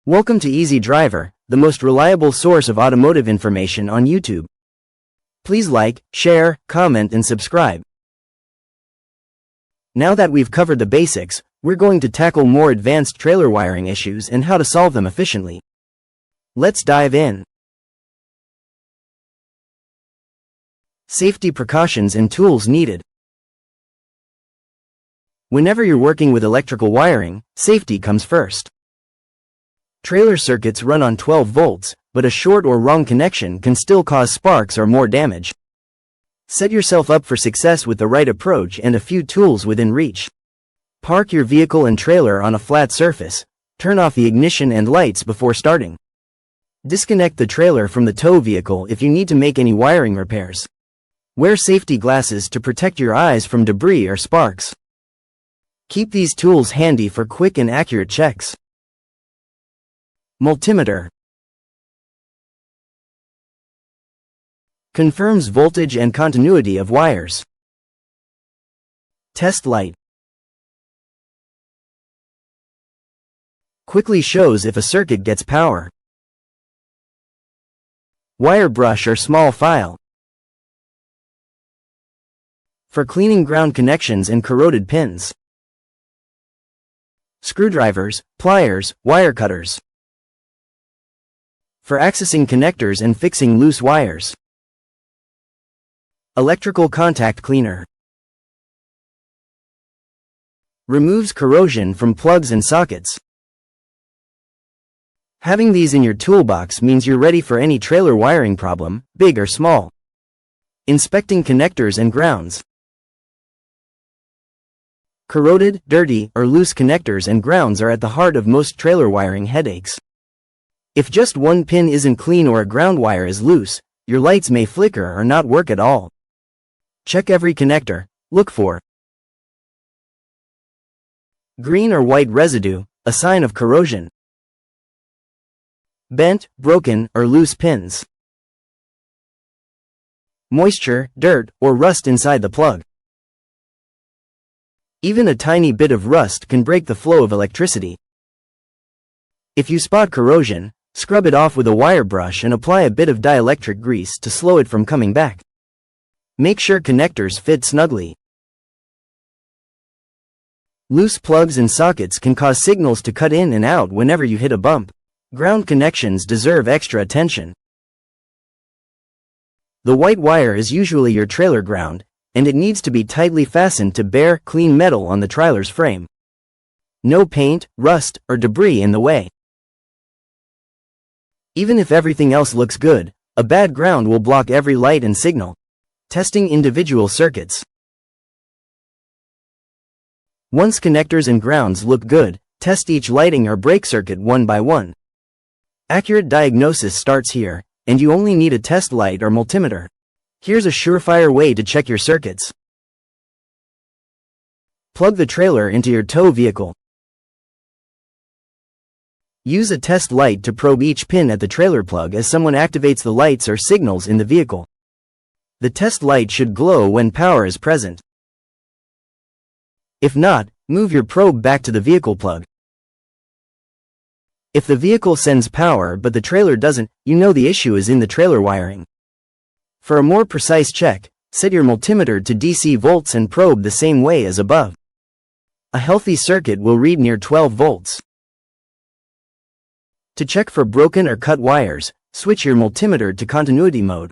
Welcome to Easy Driver, the most reliable source of automotive information on YouTube. Please like, share, comment and subscribe. Now that we've covered the basics, we're going to tackle more advanced trailer wiring issues and how to solve them efficiently. Let's dive in. Safety precautions and tools needed. Whenever you're working with electrical wiring, safety comes first. Trailer circuits run on 12 volts, but a short or wrong connection can still cause sparks or more damage. Set yourself up for success with the right approach and a few tools within reach. Park your vehicle and trailer on a flat surface. Turn off the ignition and lights before starting. Disconnect the trailer from the tow vehicle if you need to make any wiring repairs. Wear safety glasses to protect your eyes from debris or sparks. Keep these tools handy for quick and accurate checks. Multimeter confirms voltage and continuity of wires. Test light quickly shows if a circuit gets power. Wire brush or small file for cleaning ground connections and corroded pins. Screwdrivers, pliers, wire cutters for accessing connectors and fixing loose wires. Electrical contact cleaner removes corrosion from plugs and sockets. Having these in your toolbox means you're ready for any trailer wiring problem, big or small. Inspecting connectors and grounds. Corroded, dirty, or loose connectors and grounds are at the heart of most trailer wiring headaches. If just one pin isn't clean or a ground wire is loose, your lights may flicker or not work at all. Check every connector. Look for green or white residue, a sign of corrosion. Bent, broken, or loose pins. Moisture, dirt, or rust inside the plug. Even a tiny bit of rust can break the flow of electricity. If you spot corrosion, scrub it off with a wire brush and apply a bit of dielectric grease to slow it from coming back. Make sure connectors fit snugly. Loose plugs and sockets can cause signals to cut in and out whenever you hit a bump. Ground connections deserve extra attention. The white wire is usually your trailer ground, and it needs to be tightly fastened to bare, clean metal on the trailer's frame. No paint, rust, or debris in the way. Even if everything else looks good, a bad ground will block every light and signal. Testing individual circuits. Once connectors and grounds look good, test each lighting or brake circuit one by one. Accurate diagnosis starts here, and you only need a test light or multimeter. Here's a surefire way to check your circuits. Plug the trailer into your tow vehicle. Use a test light to probe each pin at the trailer plug as someone activates the lights or signals in the vehicle. The test light should glow when power is present. If not, move your probe back to the vehicle plug. If the vehicle sends power but the trailer doesn't, you know the issue is in the trailer wiring. For a more precise check, set your multimeter to DC volts and probe the same way as above. A healthy circuit will read near 12 volts. To check for broken or cut wires, switch your multimeter to continuity mode.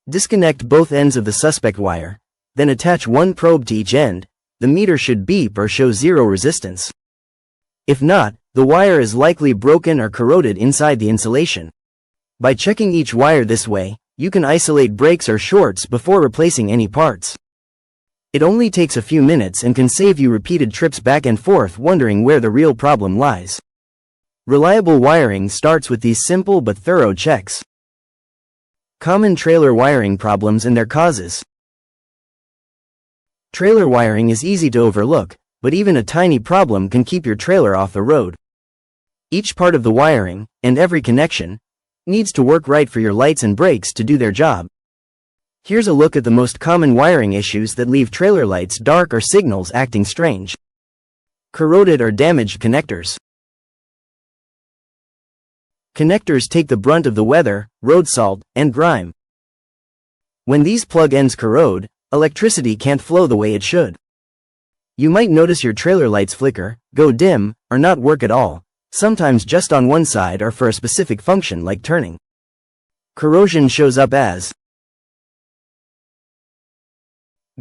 Disconnect both ends of the suspect wire, then attach one probe to each end. The meter should beep or show zero resistance. If not, the wire is likely broken or corroded inside the insulation. By checking each wire this way, you can isolate breaks or shorts before replacing any parts. It only takes a few minutes and can save you repeated trips back and forth wondering where the real problem lies. Reliable wiring starts with these simple but thorough checks. Common trailer wiring problems and their causes. Trailer wiring is easy to overlook, but even a tiny problem can keep your trailer off the road. Each part of the wiring, and every connection, needs to work right for your lights and brakes to do their job. Here's a look at the most common wiring issues that leave trailer lights dark or signals acting strange. Corroded or damaged connectors. Connectors take the brunt of the weather, road salt, and grime. When these plug ends corrode, electricity can't flow the way it should. You might notice your trailer lights flicker, go dim, or not work at all, sometimes just on one side or for a specific function like turning. Corrosion shows up as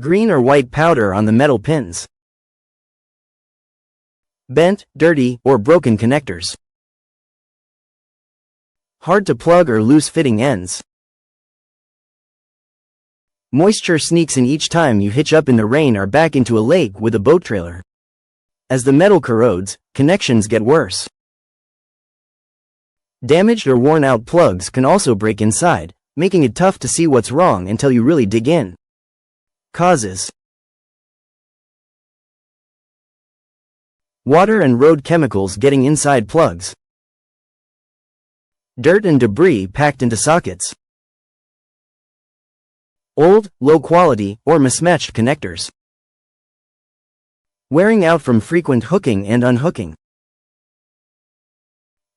green or white powder on the metal pins, bent, dirty, or broken connectors, hard to plug or loose fitting ends. Moisture sneaks in each time you hitch up in the rain or back into a lake with a boat trailer. As the metal corrodes, connections get worse. Damaged or worn out plugs can also break inside, making it tough to see what's wrong until you really dig in. Causes: water and road chemicals getting inside plugs, dirt and debris packed into sockets, old, low quality, or mismatched connectors, wearing out from frequent hooking and unhooking.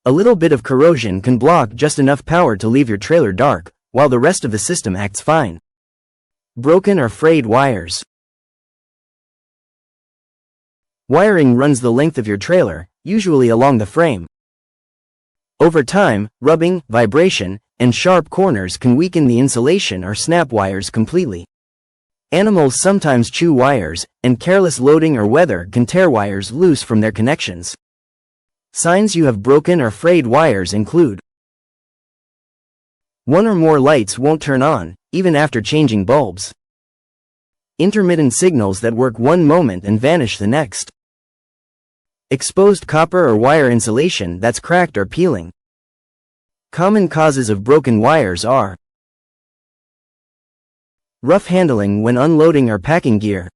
A little bit of corrosion can block just enough power to leave your trailer dark, while the rest of the system acts fine. Broken or frayed wires. Wiring runs the length of your trailer, usually along the frame. Over time, rubbing, vibration, and sharp corners can weaken the insulation or snap wires completely. Animals sometimes chew wires, and careless loading or weather can tear wires loose from their connections. Signs you have broken or frayed wires include: one or more lights won't turn on, even after changing bulbs. Intermittent signals that work one moment and vanish the next. Exposed copper or wire insulation that's cracked or peeling. Common causes of broken wires are: rough handling when unloading or packing gear,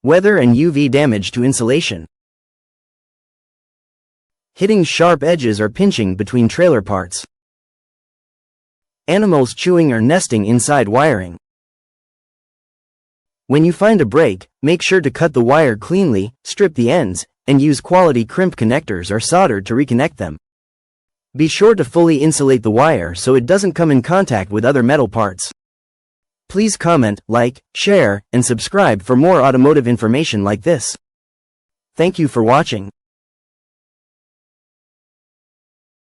weather and UV damage to insulation, hitting sharp edges or pinching between trailer parts, animals chewing or nesting inside wiring. When you find a break, make sure to cut the wire cleanly, strip the ends, and use quality crimp connectors or solder to reconnect them. Be sure to fully insulate the wire so it doesn't come in contact with other metal parts. Please comment, like, share, and subscribe for more automotive information like this. Thank you for watching.